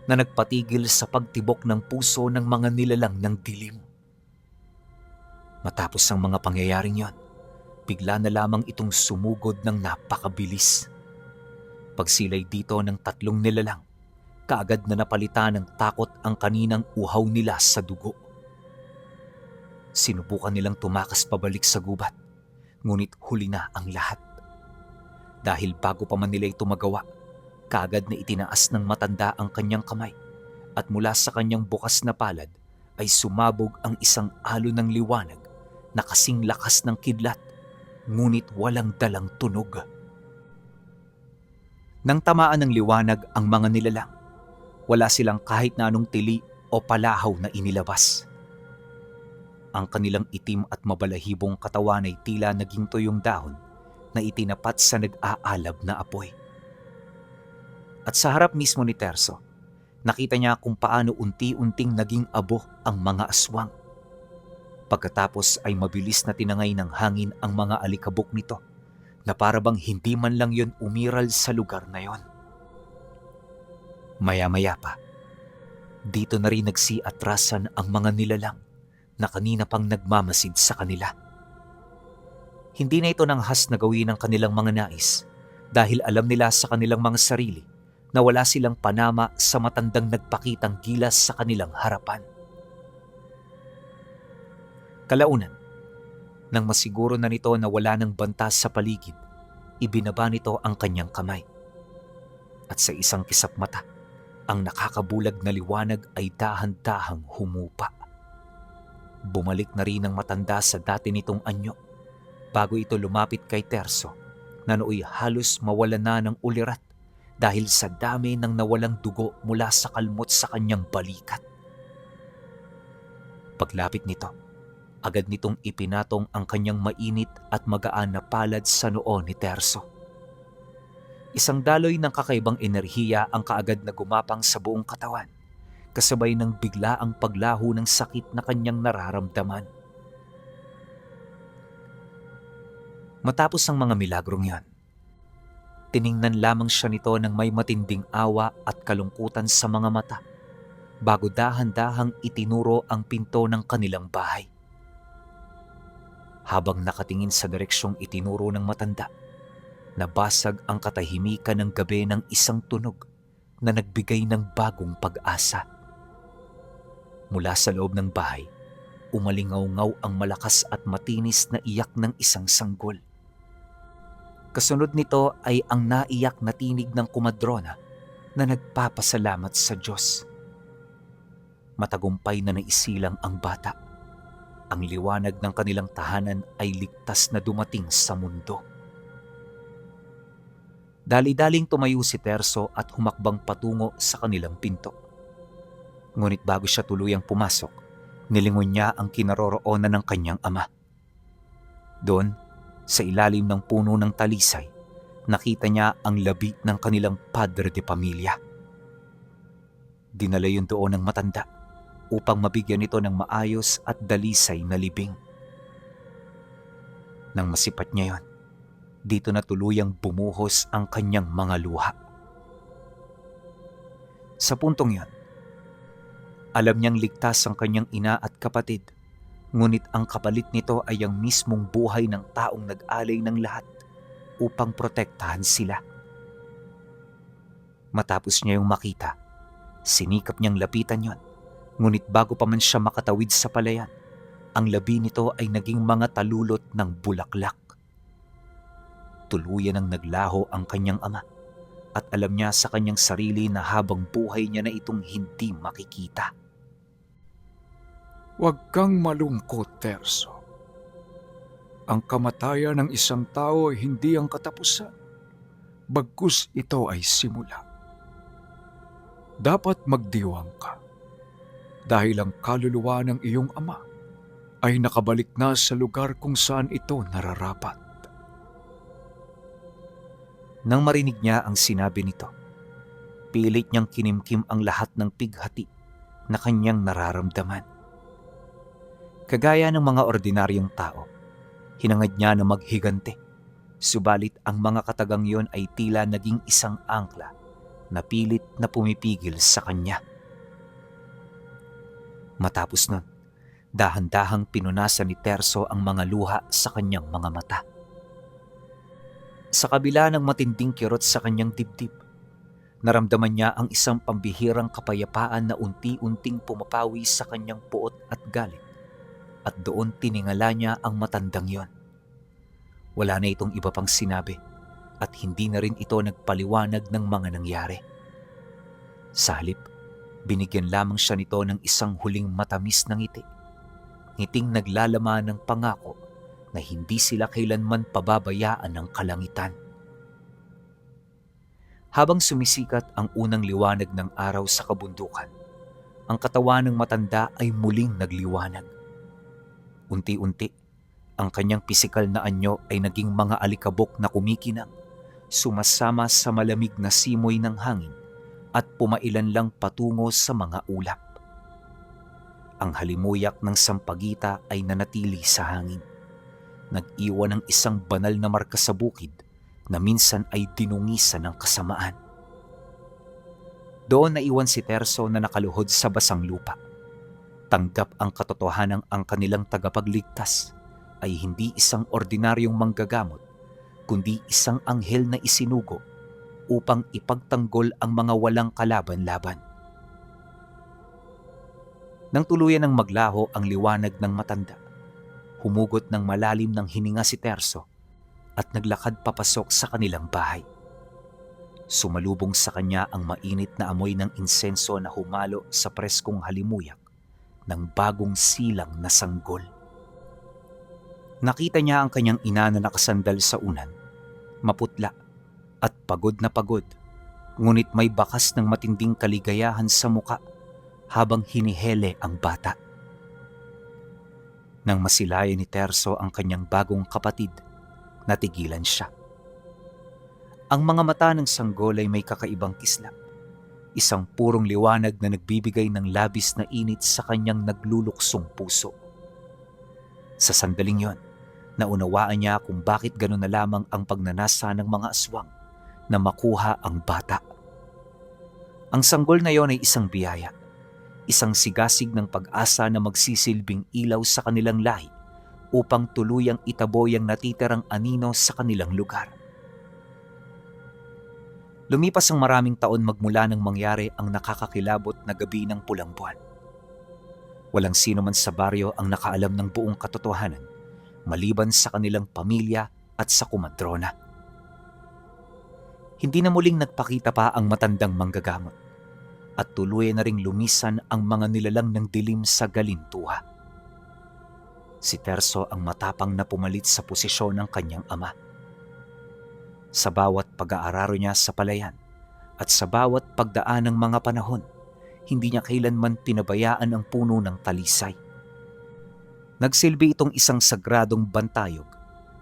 na nagpatigil sa pagtibok ng puso ng mga nilalang ng dilim. Matapos ang mga pangyayaring yon, bigla na lamang itong sumugod ng napakabilis. Pagsilay dito ng 3 nilalang, kaagad na napalitan ng takot ang kaninang uhaw nila sa dugo. Sinubukan nilang tumakas pabalik sa gubat, ngunit huli na ang lahat. Dahil bago pa man nila ito magawa, kaagad na itinaas ng matanda ang kanyang kamay at mula sa kanyang bukas na palad ay sumabog ang isang alon ng liwanag na kasing lakas ng kidlat, ngunit walang dalang tunog. Nang tamaan ng liwanag ang mga nilalang, wala silang kahit na anong tili o palahaw na inilabas. Ang kanilang itim at mabalahibong katawan ay tila naging tuyong dahon na itinapat sa nag-aalab na apoy. At sa harap mismo ni Terso, nakita niya kung paano unti-unting naging abo ang mga aswang. Pagkatapos ay mabilis na tinangay ng hangin ang mga alikabok nito na para bang hindi man lang yon umiral sa lugar na yon. Maya-maya pa, dito na rin nagsiatrasan ang mga nilalang na kanina pang nagmamasid sa kanila. Hindi na ito nanghas na gawin ang kanilang mga nais dahil alam nila sa kanilang mga sarili na wala silang panama sa matandang nagpakitang gilas sa kanilang harapan. Kalaunan, nang masiguro na nito na wala ng banta sa paligid, ibinaba nito ang kanyang kamay. At sa isang kisap mata, ang nakakabulag na liwanag ay dahan-dahang humupa. Bumalik na rin ang matanda sa dati nitong anyo bago ito lumapit kay Terso na nooy halos mawala na ng ulirat dahil sa dami ng nawalang dugo mula sa kalmot sa kanyang balikat. Paglapit nito, agad nitong ipinatong ang kanyang mainit at magaan na palad sa noo ni Terso. Isang daloy ng kakaibang enerhiya ang kaagad na gumapang sa buong katawan, kasabay ng biglaang paglaho ng sakit na kanyang nararamdaman. Matapos ang mga milagrong yan, tiningnan lamang siya nito ng may matinding awa at kalungkutan sa mga mata bago dahan-dahang itinuro ang pinto ng kanilang bahay. Habang nakatingin sa direksyong itinuro ng matanda, nabasag ang katahimikan ng gabi ng isang tunog na nagbigay ng bagong pag-asa. Mula sa loob ng bahay, umalingaw-ngaw ang malakas at matinis na iyak ng isang sanggol. Kasunod nito ay ang naiyak na tinig ng kumadrona na nagpapasalamat sa Diyos. Matagumpay na naisilang ang bata. Ang liwanag ng kanilang tahanan ay ligtas na dumating sa mundo. Dali-daling tumayo si Terso at humakbang patungo sa kanilang pinto. Ngunit bago siya tuluyang pumasok, nilingon niya ang kinaroroonan ng kanyang ama. Doon, sa ilalim ng puno ng talisay, nakita niya ang labi ng kanilang padre de pamilya. Dinala yun doon ng matanda upang mabigyan ito ng maayos at dalisay na libing. Nang masipat niya yon, dito na tuluyang bumuhos ang kanyang mga luha. Sa puntong yon, alam niyang ligtas ang kanyang ina at kapatid, ngunit ang kapalit nito ay ang mismong buhay ng taong nag-alay ng lahat upang protektahan sila. Matapos niya yung makita, sinikap niyang lapitan yon. Ngunit bago pa man siya makatawid sa palayan, ang labi nito ay naging mga talulot ng bulaklak. Tuluyan ang naglaho ang kanyang ama at alam niya sa kanyang sarili na habang buhay niya na itong hindi makikita. Huwag kang malungkot, Terso. Ang kamatayan ng isang tao ay hindi ang katapusan, bagkus ito ay simula. Dapat magdiwang ka, dahil ang kaluluwa ng iyong ama ay nakabalik na sa lugar kung saan ito nararapat. Nang marinig niya ang sinabi nito, pilit niyang kinimkim ang lahat ng pighati na kanyang nararamdaman. Kagaya ng mga ordinaryong tao, hinangad niya na maghigante. Subalit ang mga katagang yon ay tila naging isang angkla na pilit na pumipigil sa kanya. Matapos nun, dahan-dahang pinunasan ni Terso ang mga luha sa kanyang mga mata. Sa kabila ng matinding kirot sa kanyang dibdib, naramdaman niya ang isang pambihirang kapayapaan na unti-unting pumapawi sa kanyang puot at galit, at doon tiningala niya ang matandang yon. Wala na itong iba pang sinabi at hindi na rin ito nagpaliwanag ng mga nangyari. Sa halip, binigyan lamang siya nito ng isang huling matamis na ngiti. Ngiting naglalaman ng pangako na hindi sila kailanman pababayaan ng kalangitan. Habang sumisikat ang unang liwanag ng araw sa kabundukan, ang katawan ng matanda ay muling nagliwanag. Unti-unti, ang kanyang pisikal na anyo ay naging mga alikabok na kumikinang, sumasama sa malamig na simoy ng hangin at pumailan lang patungo sa mga ulap. Ang halimuyak ng sampagita ay nanatili sa hangin. Nag-iwan ng isang banal na marka sa bukid na minsan ay dinungisan ng kasamaan. Doon naiwan si Terso na nakaluhod sa basang lupa. Tanggap ang katotohanang ang kanilang tagapagligtas ay hindi isang ordinaryong manggagamot, kundi isang anghel na isinugo upang ipagtanggol ang mga walang kalaban-laban. Nang tuluyan ng maglaho ang liwanag ng matanda, humugot ng malalim ng hininga si Terso at naglakad papasok sa kanilang bahay. Sumalubong sa kanya ang mainit na amoy ng insenso na humalo sa preskong halimuyak ng bagong silang na sanggol. Nakita niya ang kanyang ina na nakasandal sa unan, maputla at pagod na pagod, ngunit may bakas ng matinding kaligayahan sa muka habang hinihele ang bata. Nang masilayan ni Terso ang kanyang bagong kapatid, natigilan siya. Ang mga mata ng sanggol ay may kakaibang kislap, isang purong liwanag na nagbibigay ng labis na init sa kanyang nagluluksong puso. Sa sandaling yon, naunawaan niya kung bakit gano'n na lamang ang pagnanasa ng mga aswang na makuha ang bata. Ang sanggol na yon ay isang biyaya, isang sigasig ng pag-asa na magsisilbing ilaw sa kanilang lahi upang tuluyang itaboy ang natitirang anino sa kanilang lugar. Lumipas ang maraming taon magmula nang mangyari ang nakakakilabot na gabi ng pulang buwan. Walang sino man sa baryo ang nakaalam ng buong katotohanan, maliban sa kanilang pamilya at sa kumadrona. Hindi na muling nagpakita pa ang matandang manggagamot at tuluyan na ring lumisan ang mga nilalang ng dilim sa galintuha. Si Terso ang matapang na pumalit sa posisyon ng kanyang ama. Sa bawat pag-aararo niya sa palayan at sa bawat pagdaan ng mga panahon, hindi niya kailanman pinabayaan ang puno ng talisay. Nagsilbi itong isang sagradong bantayog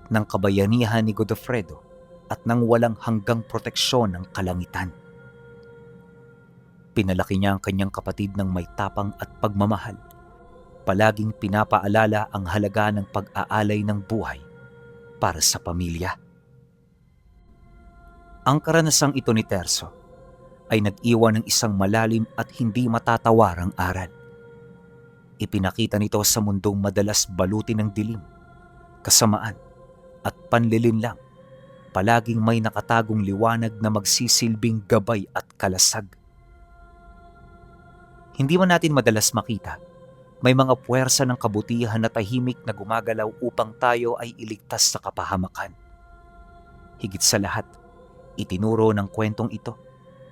ng kabayanihan ni Godofredo at ng walang hanggang proteksyon ng kalangitan. Pinalaki niya ang kanyang kapatid ng may tapang at pagmamahal. Palaging pinapaalala ang halaga ng pag-aalay ng buhay para sa pamilya. Ang karanasang ito ni Terso ay nag-iwan ng isang malalim at hindi matatawarang aral. Ipinakita nito sa mundong madalas balutin ng dilim, kasamaan at panlilinlang, palaging may nakatagong liwanag na magsisilbing gabay at kalasag. Hindi man natin madalas makita, may mga puwersa ng kabutihan na tahimik na gumagalaw upang tayo ay iligtas sa kapahamakan. Higit sa lahat, itinuro ng kwentong ito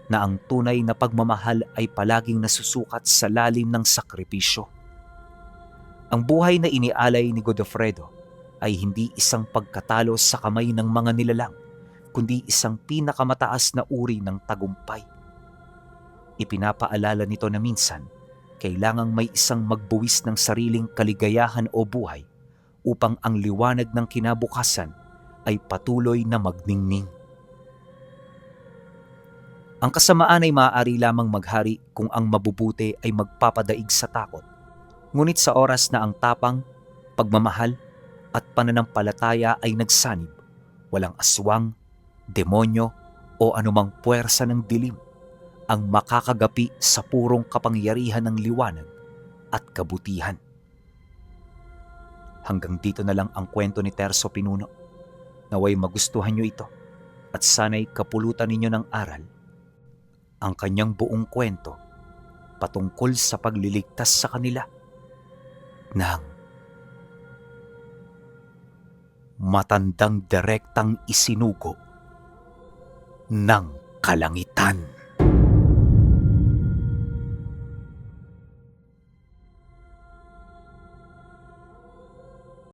na ang tunay na pagmamahal ay palaging nasusukat sa lalim ng sakripisyo. Ang buhay na inialay ni Godofredo ay hindi isang pagkatalo sa kamay ng mga nilalang, kundi isang pinakamataas na uri ng tagumpay. Ipinapaalala nito na minsan, kailangang may isang magbuwis ng sariling kaligayahan o buhay upang ang liwanag ng kinabukasan ay patuloy na magningning. Ang kasamaan ay maaari lamang maghari kung ang mabubuti ay magpapadaig sa takot Ngunit sa oras na ang tapang, pagmamahal at pananampalataya ay nagsanib, walang aswang, demonyo o anumang puwersa ng dilim ang makakagapi sa purong kapangyarihan ng liwanag at kabutihan. Hanggang dito na lang ang kwento ni Terso Pinuno. Naway magustuhan nyo ito at sana'y kapulutan ninyo ng aral ang kanyang buong kwento patungkol sa pagliligtas sa kanila ng matandang direktang isinugo ng kalangitan.